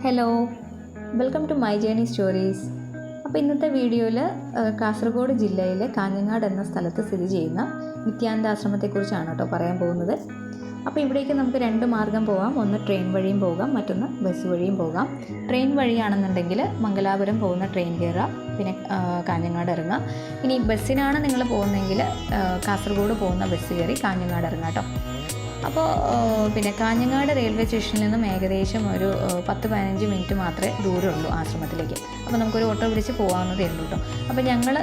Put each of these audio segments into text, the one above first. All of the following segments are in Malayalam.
Hello, welcome to my journey stories. അപ്പോൾ ഇന്നത്തെ വീഡിയോയിൽ കാസർഗോഡ് ജില്ലയിലെ കാഞ്ഞങ്ങാട് എന്ന സ്ഥലത്ത് സ്ഥിതി ചെയ്യുന്ന നിത്യാനന്ദ ആശ്രമത്തെക്കുറിച്ചാണ് കേട്ടോ പറയാൻ പോകുന്നത്. അപ്പോൾ ഇവിടേക്ക് നമുക്ക് രണ്ട് മാർഗം പോകാം. ഒന്ന് ട്രെയിൻ വഴിയും പോകാം, മറ്റൊന്ന് ബസ് വഴിയും പോകാം. ട്രെയിൻ വഴിയാണെന്നുണ്ടെങ്കിൽ മംഗലാപുരം പോകുന്ന ട്രെയിൻ കയറുക, പിന്നെ കാഞ്ഞങ്ങാട് ഇറങ്ങുക. ഇനി ബസ്സിനാണ് നിങ്ങൾ പോകുന്നതെങ്കിൽ കാസർഗോഡ് പോകുന്ന ബസ് കയറി കാഞ്ഞങ്ങാട് ഇറങ്ങാം കേട്ടോ. അപ്പോൾ പിന്നെ കാഞ്ഞങ്ങാട് റെയിൽവേ സ്റ്റേഷനിൽ നിന്നും ഏകദേശം ഒരു 10-15 മിനിറ്റ് മാത്രമേ ദൂരമുള്ളൂ ആശ്രമത്തിലേക്ക്. അപ്പോൾ നമുക്കൊരു ഓട്ടോ പിടിച്ച് പോകാവുന്നതേ ഉള്ളൂ കേട്ടോ. അപ്പോൾ ഞങ്ങൾ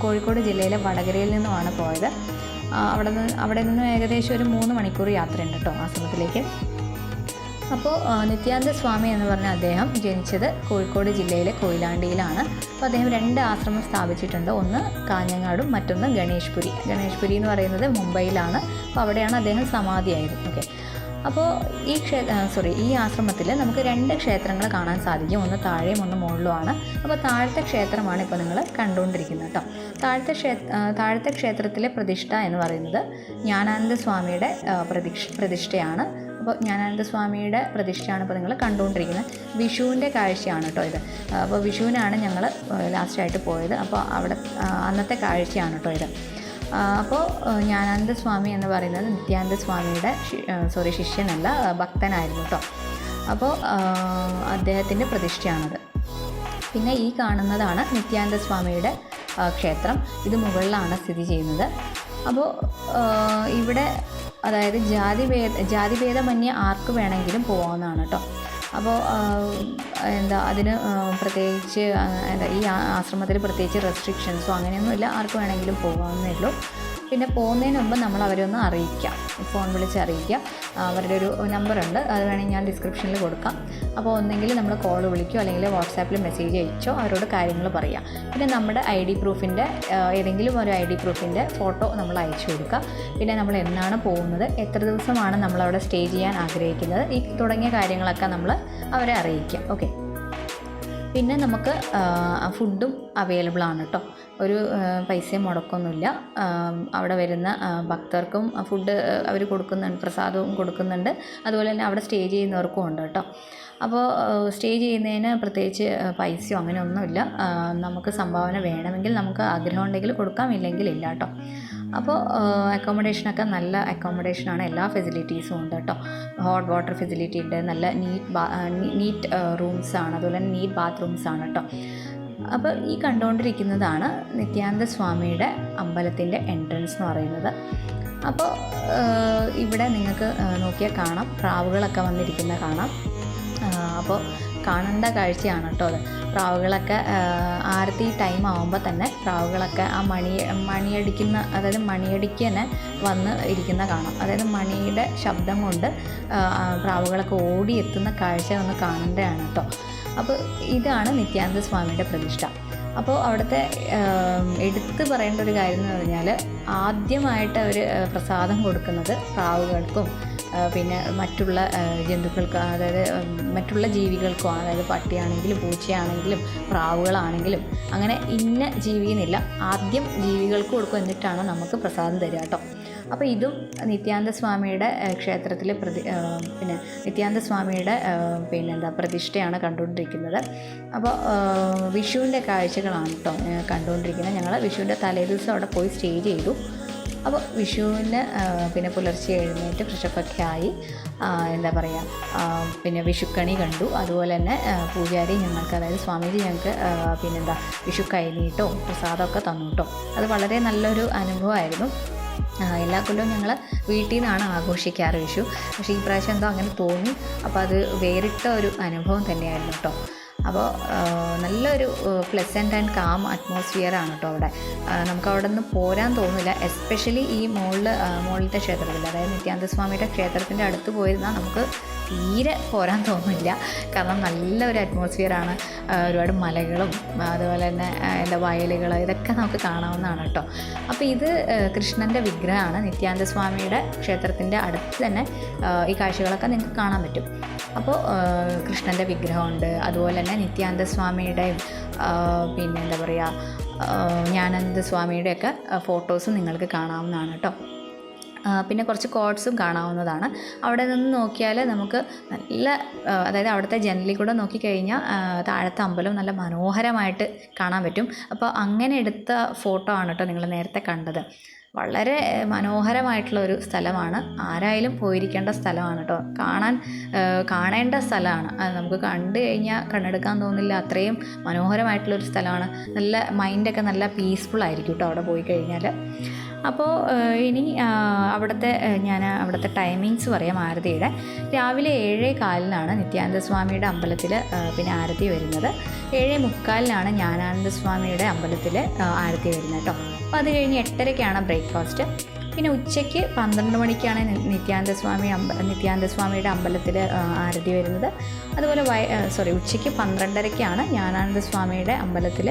കോഴിക്കോട് ജില്ലയിലെ വടകരയിൽ നിന്നുമാണ് പോയത്. അവിടെ നിന്ന് ഏകദേശം ഒരു 3 മണിക്കൂർ യാത്രയുണ്ട് കേട്ടോ ആശ്രമത്തിലേക്ക്. അപ്പോൾ നിത്യാനന്ദ സ്വാമി എന്ന് പറഞ്ഞ അദ്ദേഹം ജനിച്ചത് കോഴിക്കോട് ജില്ലയിലെ കൊയിലാണ്ടിയിലാണ്. അപ്പോൾ അദ്ദേഹം 2 ആശ്രമം സ്ഥാപിച്ചിട്ടുണ്ട്. ഒന്ന് കാഞ്ഞങ്ങാടും മറ്റൊന്ന് ഗണേഷ്പുരി. ഗണേഷ്പുരി എന്ന് പറയുന്നത് മുംബൈയിലാണ്. അപ്പോൾ അവിടെയാണ് അദ്ദേഹം സമാധിയായത്. ഓക്കെ, അപ്പോൾ ഈ ആശ്രമത്തിൽ നമുക്ക് 2 ക്ഷേത്രങ്ങൾ കാണാൻ സാധിക്കും. ഒന്ന് താഴെയും ഒന്ന് മുകളിലുമാണ്. അപ്പോൾ താഴത്തെ ക്ഷേത്രമാണ് ഇപ്പോൾ നിങ്ങൾ കണ്ടുകൊണ്ടിരിക്കുന്നത് കേട്ടോ. താഴത്തെ ക്ഷേത്രത്തിലെ പ്രതിഷ്ഠ എന്ന് പറയുന്നത് ജ്ഞാനാനന്ദ സ്വാമിയുടെ പ്രതിഷ്ഠയാണ്. അപ്പോൾ ജ്ഞാനാനന്ദ സ്വാമിയുടെ പ്രതിഷ്ഠയാണ് ഇപ്പോൾ നിങ്ങൾ കണ്ടുകൊണ്ടിരിക്കുന്നത്. വിഷുവിൻ്റെ കാഴ്ചയാണ് കേട്ടോ ഇത്. അപ്പോൾ വിഷുവിനാണ് ഞങ്ങൾ ലാസ്റ്റായിട്ട് പോയത്. അപ്പോൾ അവിടെ അന്നത്തെ കാഴ്ചയാണ് കേട്ടോ ഇത്. അപ്പോൾ ജ്ഞാനാനന്ദ സ്വാമി എന്ന് പറയുന്നത് നിത്യാനന്ദ സ്വാമിയുടെ ശിഷ്യനല്ല, ഭക്തനായിരുന്നു കേട്ടോ. അപ്പോൾ അദ്ദേഹത്തിൻ്റെ പ്രതിഷ്ഠയാണത്. പിന്നെ ഈ കാണുന്നതാണ് നിത്യാനന്ദ സ്വാമിയുടെ ക്ഷേത്രം. ഇത് മുകളിലാണ് സ്ഥിതി ചെയ്യുന്നത്. അപ്പോൾ ഇവിടെ അതായത് ജാതിഭേദമന്യേ ആർക്ക് വേണമെങ്കിലും പോകാവുന്നതാണ് കേട്ടോ. അപ്പോൾ അതിന് പ്രത്യേകിച്ച് ഈ ആശ്രമത്തിൽ പ്രത്യേകിച്ച് റെസ്ട്രിക്ഷൻസോ അങ്ങനെയൊന്നുമില്ല. ആർക്ക് വേണമെങ്കിലും പോകാവുന്നേ ഉള്ളൂ. പിന്നെ പോകുന്നതിന് മുമ്പ് നമ്മൾ അവരെ ഒന്ന് അറിയിക്കാം, ഫോൺ വിളിച്ച് അറിയിക്കുക. അവരുടെ ഒരു നമ്പറുണ്ട്, അത് വേണമെങ്കിൽ ഞാൻ ഡിസ്ക്രിപ്ഷനിൽ കൊടുക്കാം. അപ്പോൾ ഒന്നെങ്കിൽ നമ്മൾ കോൾ വിളിക്കുകയോ അല്ലെങ്കിൽ വാട്സാപ്പിൽ മെസ്സേജ് അയച്ചോ അവരോട് കാര്യങ്ങൾ പറയാം. പിന്നെ നമ്മുടെ ഏതെങ്കിലും ഒരു ID പ്രൂഫിൻ്റെ ഫോട്ടോ നമ്മൾ അയച്ചു കൊടുക്കുക. പിന്നെ നമ്മൾ എന്നാണ് പോകുന്നത്, എത്ര ദിവസമാണ് നമ്മളവിടെ സ്റ്റേ ചെയ്യാൻ ആഗ്രഹിക്കുന്നത്, ഈ തുടങ്ങിയ കാര്യങ്ങളൊക്കെ നമ്മൾ അവരെ അറിയിക്കാം. ഓക്കെ, പിന്നെ നമുക്ക് ഫുഡും അവൈലബിൾ ആണ് കേട്ടോ. ഒരു പൈസയും മുടക്കൊന്നുമില്ല. അവിടെ വരുന്ന ഭക്തർക്കും ഫുഡ് അവർ കൊടുക്കുന്നുണ്ട്, പ്രസാദവും കൊടുക്കുന്നുണ്ട്. അതുപോലെ തന്നെ അവിടെ സ്റ്റേ ചെയ്യുന്നവർക്കും ഉണ്ട് കേട്ടോ. അപ്പോൾ സ്റ്റേ ചെയ്യുന്നതിന് പ്രത്യേകിച്ച് പൈസയോ അങ്ങനെയൊന്നുമില്ല. നമുക്ക് സംഭാവന വേണമെങ്കിൽ നമുക്ക് ആഗ്രഹം ഉണ്ടെങ്കിൽ കൊടുക്കാം, ഇല്ലെങ്കിൽ ഇല്ല കേട്ടോ. അപ്പോൾ അക്കോമഡേഷനൊക്കെ നല്ല അക്കോമഡേഷനാണ്. എല്ലാ ഫെസിലിറ്റീസും ഉണ്ട് കേട്ടോ. ഹോട്ട് വാട്ടർ ഫെസിലിറ്റി ഉണ്ട്, നല്ല നീറ്റ് റൂംസാണ്, അതുപോലെ തന്നെ നീറ്റ് ബാത്റൂംസാണ് കേട്ടോ. അപ്പോൾ ഈ കണ്ടുകൊണ്ടിരിക്കുന്നതാണ് നിത്യാനന്ദ സ്വാമിയുടെ അമ്പലത്തിൻ്റെ എൻട്രൻസ് എന്ന് പറയുന്നത്. അപ്പോൾ ഇവിടെ നിങ്ങൾക്ക് നോക്കിയാൽ കാണാം, പ്രാവുകളൊക്കെ വന്നിരിക്കുന്ന കാണാം. അപ്പോൾ കാണേണ്ട കാഴ്ചയാണ് കേട്ടോ അത്. പ്രാവുകളൊക്കെ ആരത്തി ടൈം ആകുമ്പോൾ തന്നെ പ്രാവുകളൊക്കെ ആ മണിയടിക്കുന്ന, അതായത് മണിയടിക്ക് തന്നെ വന്ന് ഇരിക്കുന്ന കാണാം. അതായത് മണിയുടെ ശബ്ദം കൊണ്ട് പ്രാവുകളൊക്കെ ഓടിയെത്തുന്ന കാഴ്ച ഒന്ന് കാണേണ്ടതാണ് കേട്ടോ. അപ്പോൾ ഇതാണ് നിത്യാനന്ദ സ്വാമിയുടെ പ്രതിഷ്ഠ. അപ്പോൾ അവിടുത്തെ എടുത്തു പറയേണ്ട ഒരു കാര്യം എന്ന് പറഞ്ഞാൽ, ആദ്യമായിട്ട് അവർ പ്രസാദം കൊടുക്കുന്നത് പ്രാവുകൾക്കും പിന്നെ മറ്റുള്ള ജന്തുക്കൾക്ക്, അതായത് മറ്റുള്ള ജീവികൾക്കും, അതായത് പട്ടിയാണെങ്കിലും പൂച്ചയാണെങ്കിലും പ്രാവുകളാണെങ്കിലും അങ്ങനെ ഇന്ന ജീവിയെന്നില്ല, ആദ്യം ജീവികൾക്ക് കൊടുക്കും, എന്നിട്ടാണ് നമുക്ക് പ്രസാദം തരിക കേട്ടോ. അപ്പോൾ ഇതും നിത്യാനന്ദ സ്വാമിയുടെ ക്ഷേത്രത്തിലെ നിത്യാനന്ദ സ്വാമിയുടെ പ്രതിഷ്ഠയാണ് കണ്ടുകൊണ്ടിരിക്കുന്നത്. അപ്പോൾ വിഷുവിൻ്റെ കാഴ്ചകളാണ് കേട്ടോ കണ്ടുകൊണ്ടിരിക്കുന്നത്. ഞങ്ങൾ വിഷുവിൻ്റെ തലേദിവസം അവിടെ പോയി സ്റ്റേ ചെയ്തു. അപ്പോൾ വിഷുവിന് പുലർച്ചെ എഴുന്നേറ്റ് ഫ്രഷപ്പൊക്കെ ആയി പിന്നെ വിഷുക്കണി കണ്ടു. അതുപോലെ തന്നെ പൂജാരി ഞങ്ങൾക്ക്, അതായത് സ്വാമീജി ഞങ്ങൾക്ക് വിഷു കൈനീട്ടവും പ്രസാദമൊക്കെ തന്നു കേട്ടോ. അത് വളരെ നല്ലൊരു അനുഭവമായിരുന്നു. എല്ലാ കൊല്ലവും ഞങ്ങൾ വീട്ടിൽ നിന്നാണ് ആഘോഷിക്കാറ് വിഷു. പക്ഷേ ഈ പ്രാവശ്യം എന്തോ അങ്ങനെ തോന്നി. അപ്പോൾ അത് വേറിട്ട ഒരു അനുഭവം തന്നെയായിരുന്നു കേട്ടോ. അപ്പോൾ നല്ലൊരു പ്ലസൻറ്റ് ആൻഡ് കാം അറ്റ്മോസ്ഫിയറാണ് കേട്ടോ അവിടെ. നമുക്ക് അവിടെ നിന്ന് പോരാൻ തോന്നില്ല. എസ്പെഷ്യലി ഈ മുകളിലത്തെ ക്ഷേത്രത്തിൽ, അതായത് നിത്യാനന്ദ സ്വാമിയുടെ ക്ഷേത്രത്തിൻ്റെ അടുത്ത് പോയിരുന്നാൽ നമുക്ക് തീരെ പോരാൻ തോന്നില്ല. കാരണം നല്ലൊരു അറ്റ്മോസ്ഫിയറാണ്. ഒരുപാട് മലകളും അതുപോലെ തന്നെ വയലുകൾ, ഇതൊക്കെ നമുക്ക് കാണാവുന്നതാണ് കേട്ടോ. അപ്പോൾ ഇത് കൃഷ്ണൻ്റെ വിഗ്രഹമാണ്. നിത്യാനന്ദ സ്വാമിയുടെ ക്ഷേത്രത്തിൻ്റെ അടുത്ത് തന്നെ ഈ കാഴ്ചകളൊക്കെ നിങ്ങൾക്ക് കാണാൻ പറ്റും. അപ്പോൾ കൃഷ്ണൻ്റെ വിഗ്രഹമുണ്ട്. അതുപോലെ തന്നെ നിത്യാനന്ദ സ്വാമിയുടെ ജ്ഞാനാനന്ദ സ്വാമിയുടെയൊക്കെ ഫോട്ടോസ് നിങ്ങൾക്ക് കാണാവുന്നതാണ് കേട്ടോ. പിന്നെ കുറച്ച് കോട്ട്സും കാണാവുന്നതാണ്. അവിടെ നിന്ന് നോക്കിയാൽ നമുക്ക് നല്ല അതായത് അവിടുത്തെ ജനലിൽ കൂടെ നോക്കിക്കഴിഞ്ഞാൽ താഴത്തെ അമ്പലം നല്ല മനോഹരമായിട്ട് കാണാൻ പറ്റും. അപ്പോൾ അങ്ങനെ എടുത്ത ഫോട്ടോ ആണ് കേട്ടോ നിങ്ങൾ നേരത്തെ കണ്ടത്. വളരെ മനോഹരമായിട്ടുള്ള ഒരു സ്ഥലമാണ്. ആരായാലും പോയിരിക്കേണ്ട സ്ഥലമാണ് കേട്ടോ. കാണേണ്ട സ്ഥലമാണ്. നമുക്ക് കണ്ടു കഴിഞ്ഞാൽ കണ്ണെടുക്കാൻ തോന്നില്ല, അത്രയും മനോഹരമായിട്ടുള്ളൊരു സ്ഥലമാണ്. നല്ല മൈൻഡൊക്കെ നല്ല പീസ്ഫുൾ ആയിരിക്കും കേട്ടോ അവിടെ പോയി കഴിഞ്ഞാൽ. അപ്പോൾ ഇനി അവിടുത്തെ ടൈമിങ്സ് പറയാം. ആരതിയുടെ രാവിലെ 7:15 നിത്യാനന്ദസ്വാമിയുടെ അമ്പലത്തിൽ പിന്നെ ആരതി വരുന്നത്. 7:45 ജ്ഞാനാനന്ദസ്വാമിയുടെ അമ്പലത്തിൽ ആരതി വരുന്നത് കേട്ടോ. അപ്പോൾ അത് കഴിഞ്ഞ് 8:30 ബ്രേക്ക്ഫാസ്റ്റ്. പിന്നെ ഉച്ചയ്ക്ക് 12 മണിക്കാണ് നിത്യാനന്ദസ്വാമിയുടെ അമ്പലത്തിൽ ആരതി വരുന്നത്. അതുപോലെ ഉച്ചയ്ക്ക് 12:30 ജ്ഞാനാനന്ദസ്വാമിയുടെ അമ്പലത്തിൽ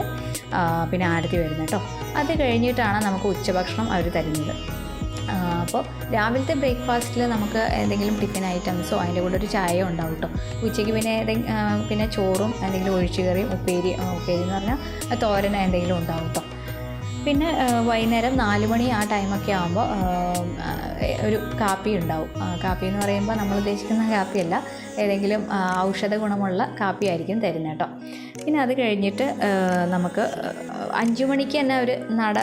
പിന്നെ ആരതി വരുന്നത് കേട്ടോ. അത് കഴിഞ്ഞിട്ടാണ് നമുക്ക് ഉച്ചഭക്ഷണം അവർ തരുന്നത്. അപ്പോൾ രാവിലത്തെ ബ്രേക്ക്ഫാസ്റ്റിൽ നമുക്ക് എന്തെങ്കിലും ടിഫിൻ ഐറ്റംസോ അതിൻ്റെ കൂടെ ഒരു ചായയോ ഉണ്ടാവും കേട്ടോ. ഉച്ചയ്ക്ക് പിന്നെ ചോറും എന്തെങ്കിലും ഒഴിച്ചുകറിയും ഉപ്പേരി എന്ന് പറഞ്ഞാൽ തോരൻ എന്തെങ്കിലും ഉണ്ടാവും കേട്ടോ. പിന്നെ വൈകുന്നേരം 4 മണി ആ ടൈമൊക്കെ ആകുമ്പോൾ ഒരു കാപ്പി ഉണ്ടാവും. കാപ്പി എന്ന് പറയുമ്പോൾ നമ്മൾ ഉദ്ദേശിക്കുന്ന കാപ്പിയല്ല, ഏതെങ്കിലും ഔഷധ ഗുണമുള്ള കാപ്പി ആയിരിക്കും തരുന്നത് കേട്ടോ. പിന്നെ അത് കഴിഞ്ഞിട്ട് നമുക്ക് 5 മണിക്ക് തന്നെ ഒരു നട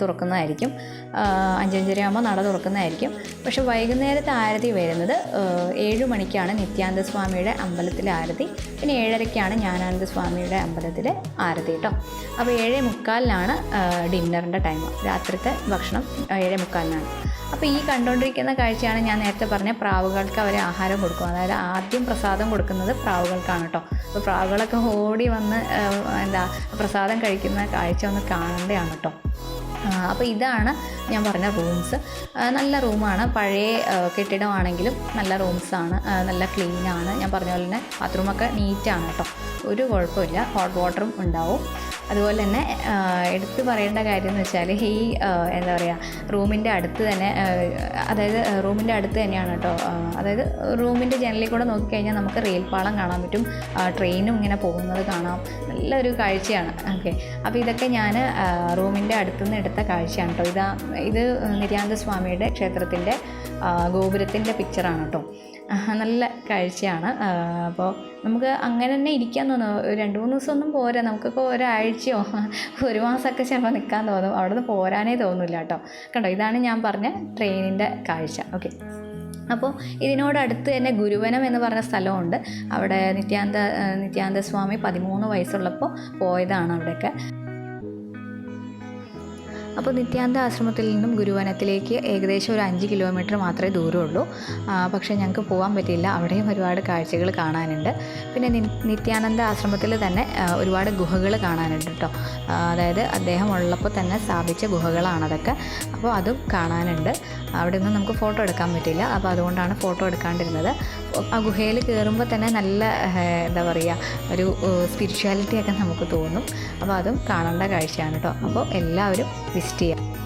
തുറക്കുന്നതായിരിക്കും. 5:30 ആകുമ്പോൾ നട തുറക്കുന്നതായിരിക്കും. പക്ഷേ വൈകുന്നേരത്തെ ആരതി വരുന്നത് 7 മണിക്കാണ് നിത്യാനന്ദസ്വാമിയുടെ അമ്പലത്തിലെ ആരതി. പിന്നെ 7:30 ജ്ഞാനാനന്ദസ്വാമിയുടെ അമ്പലത്തിലെ ആരതി കേട്ടോ. അപ്പോൾ 7:45 ഡിന്നറിൻ്റെ ടൈം. രാത്രിത്തെ ഭക്ഷണം 7:45. അപ്പോൾ ഈ കണ്ടുകൊണ്ടിരിക്കുന്ന കാഴ്ചയാണ് ഞാൻ നേരത്തെ പറഞ്ഞ പ്രാവുകൾക്ക് അവർ ആഹാരം കൊടുക്കും. അതായത് ആദ്യം പ്രസാദം കൊടുക്കുന്നത് പ്രാവുകൾക്കാണ് കേട്ടോ. അപ്പോൾ പ്രാവുകളൊക്കെ ഓടി വന്ന് പ്രസാദം കഴിക്കുന്ന കാഴ്ച ഒന്ന് കാണേണ്ടതാണ് കേട്ടോ. അപ്പോൾ ഇതാണ് ഞാൻ പറഞ്ഞ റൂംസ്. നല്ല റൂമാണ്. പഴയ കെട്ടിടമാണെങ്കിലും നല്ല റൂംസാണ്. നല്ല ക്ലീനാണ്. ഞാൻ പറഞ്ഞ പോലെ തന്നെ ബാത്റൂമൊക്കെ നീറ്റാണ് കേട്ടോ. ഒരു കുഴപ്പമില്ല. ഹോട്ട് വാട്ടറും ഉണ്ടാവും. അതുപോലെ തന്നെ എടുത്ത് പറയേണ്ട കാര്യം എന്ന് വെച്ചാൽ ഈ റൂമിൻ്റെ അടുത്ത് തന്നെ, അതായത് റൂമിൻ്റെ അടുത്ത് തന്നെയാണ് കേട്ടോ. അതായത് റൂമിൻ്റെ ജനലിൽ കൂടെ നോക്കിക്കഴിഞ്ഞാൽ നമുക്ക് റെയിൽപ്പാളം കാണാൻ പറ്റും. ട്രെയിനും ഇങ്ങനെ പോകുന്നത് കാണാം. നല്ലൊരു കാഴ്ചയാണ്. ഓക്കെ, അപ്പോൾ ഇതൊക്കെ ഞാൻ റൂമിൻ്റെ അടുത്തുനിന്ന് എടുത്ത കാഴ്ചയാണ് കേട്ടോ. ഇത് നിത്യാനന്ദസ്വാമിയുടെ ക്ഷേത്രത്തിൻ്റെ ഗോപുരത്തിൻ്റെ പിക്ചറാണ് കേട്ടോ. നല്ല കാഴ്ചയാണ്. അപ്പോൾ നമുക്ക് അങ്ങനെ തന്നെ ഇരിക്കാൻ തോന്നും. 2-3 ദിവസമൊന്നും പോരാ. നമുക്കിപ്പോൾ ഒരാഴ്ചയോ 1 മാസമൊക്കെ ചിലപ്പോൾ നിൽക്കാൻ തോന്നും. അവിടെ നിന്ന് പോരാനേ തോന്നില്ല കേട്ടോ. കണ്ടോ, ഇതാണ് ഞാൻ പറഞ്ഞ ട്രെയിനിൻ്റെ കാഴ്ച. ഓക്കെ, അപ്പോൾ ഇതിനോടടുത്ത് തന്നെ ഗുരുവനം എന്ന് പറഞ്ഞ സ്ഥലമുണ്ട്. അവിടെ നിത്യാനന്ദസ്വാമി 13 വയസ്സുള്ളപ്പോൾ പോയതാണ് അവിടെയൊക്കെ. അപ്പോൾ നിത്യാനന്ദ ആശ്രമത്തിൽ നിന്നും ഗുരുവനത്തിലേക്ക് ഏകദേശം ഒരു 5 കിലോമീറ്റർ മാത്രമേ ദൂരമുള്ളൂ. പക്ഷേ ഞങ്ങൾക്ക് പോകാൻ പറ്റിയില്ല. അവിടെയും ഒരുപാട് കാഴ്ചകൾ കാണാനുണ്ട്. പിന്നെ നിത്യാനന്ദ ആശ്രമത്തിൽ തന്നെ ഒരുപാട് ഗുഹകൾ കാണാനുണ്ട് കേട്ടോ. അതായത് അദ്ദേഹം ഉള്ളപ്പോൾ തന്നെ സ്ഥാപിച്ച ഗുഹകളാണതൊക്കെ. അപ്പോൾ അതും കാണാനുണ്ട്. അവിടെ ഒന്നും നമുക്ക് ഫോട്ടോ എടുക്കാൻ പറ്റില്ല. അപ്പോൾ അതുകൊണ്ടാണ് ഫോട്ടോ എടുക്കാണ്ടിരുന്നത്. ആ ഗുഹയിൽ കയറുമ്പോൾ തന്നെ നല്ല ഒരു സ്പിരിച്വാലിറ്റിയൊക്കെ നമുക്ക് തോന്നും. അപ്പോൾ അതും കാണേണ്ട കാഴ്ചയാണ് കേട്ടോ. അപ്പോൾ എല്ലാവരും വിസിറ്റ് ചെയ്യുക.